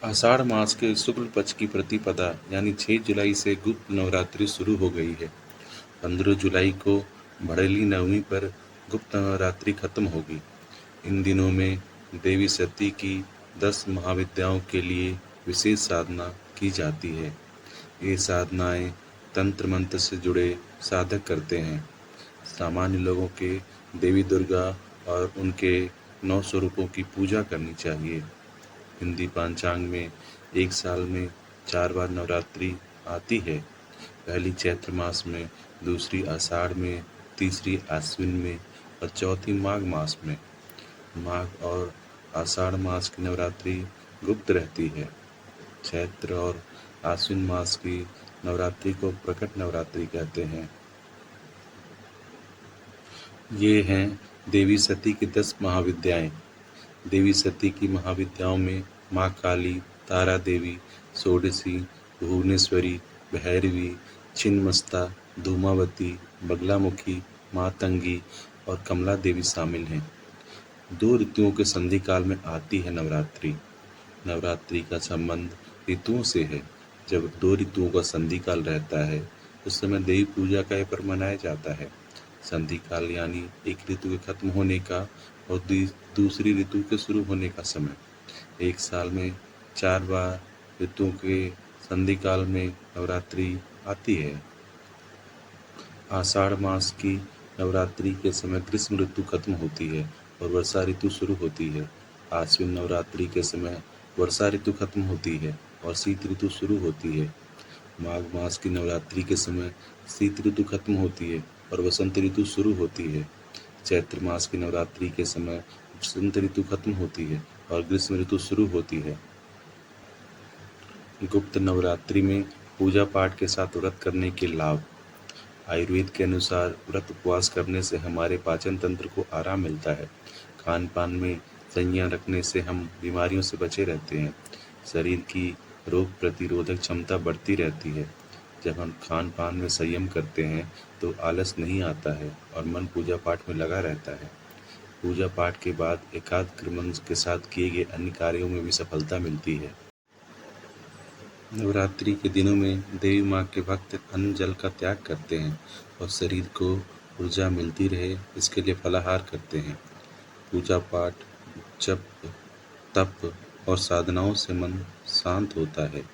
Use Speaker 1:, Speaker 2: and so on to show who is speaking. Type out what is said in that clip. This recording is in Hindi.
Speaker 1: आषाढ़ मास के शुक्ल पक्ष की प्रतिपदा यानी 6 जुलाई से गुप्त नवरात्रि शुरू हो गई है। 15 जुलाई को बढ़ेली नवमी पर गुप्त नवरात्रि खत्म होगी। इन दिनों में देवी सती की 10 महाविद्याओं के लिए विशेष साधना की जाती है। ये साधनाएं तंत्र मंत्र से जुड़े साधक करते हैं। सामान्य लोगों के देवी दुर्गा और उनके 9 स्वरूपों की पूजा करनी चाहिए। हिंदी पंचांग में एक साल में 4 बार नवरात्रि आती है। पहली चैत्र मास में, दूसरी आषाढ़ में, तीसरी आश्विन में और चौथी माघ मास में। माघ और आषाढ़ मास की नवरात्रि गुप्त रहती है। चैत्र और आश्विन मास की नवरात्रि को प्रकट नवरात्रि कहते हैं। ये हैं देवी सती की 10 महाविद्याएं। देवी सती की महाविद्याओं में माँ काली, तारा देवी, षोडशी, भुवनेश्वरी, भैरवी, छिन्नमस्ता, धूमावती, बगलामुखी, मातंगी और कमला देवी शामिल हैं। 2 ऋतुओं के संधि काल में आती है नवरात्रि। नवरात्रि का संबंध ऋतुओं से है। जब 2 ऋतुओं का संधि काल रहता है उस समय देवी पूजा का यह पर्व मनाया जाता है। संधि काल यानी एक ऋतु के खत्म होने का और दूसरी ऋतु के शुरू होने का समय। एक साल में 4 बार ऋतुओं के संधि काल में नवरात्रि आती है। आषाढ़ मास की नवरात्रि के समय ग्रीष्म ऋतु खत्म होती है और वर्षा ऋतु शुरू होती है। आश्विन नवरात्रि के समय वर्षा ऋतु खत्म होती है और शीत ऋतु शुरू होती है। माघ मास की नवरात्रि के समय शीत ऋतु खत्म होती है और वसंत ऋतु शुरू होती है। चैत्र मास की नवरात्रि के समय वसंत ऋतु खत्म होती है और ग्रीष्म ऋतु शुरू होती है। गुप्त नवरात्रि में पूजा पाठ के साथ व्रत करने के लाभ। आयुर्वेद के अनुसार व्रत उपवास करने से हमारे पाचन तंत्र को आराम मिलता है। खान पान में संयम रखने से हम बीमारियों से बचे रहते हैं। शरीर की रोग प्रतिरोधक क्षमता बढ़ती रहती है। जब हम खान पान में संयम करते हैं तो आलस नहीं आता है और मन पूजा पाठ में लगा रहता है। पूजा पाठ के बाद एकाग्र मन के साथ किए गए अन्य कार्यों में भी सफलता मिलती है। नवरात्रि के दिनों में देवी माँ के भक्त अन्न जल का त्याग करते हैं और शरीर को ऊर्जा मिलती रहे इसके लिए फलाहार करते हैं। पूजा पाठ, जप, तप और साधनाओं से मन शांत होता है।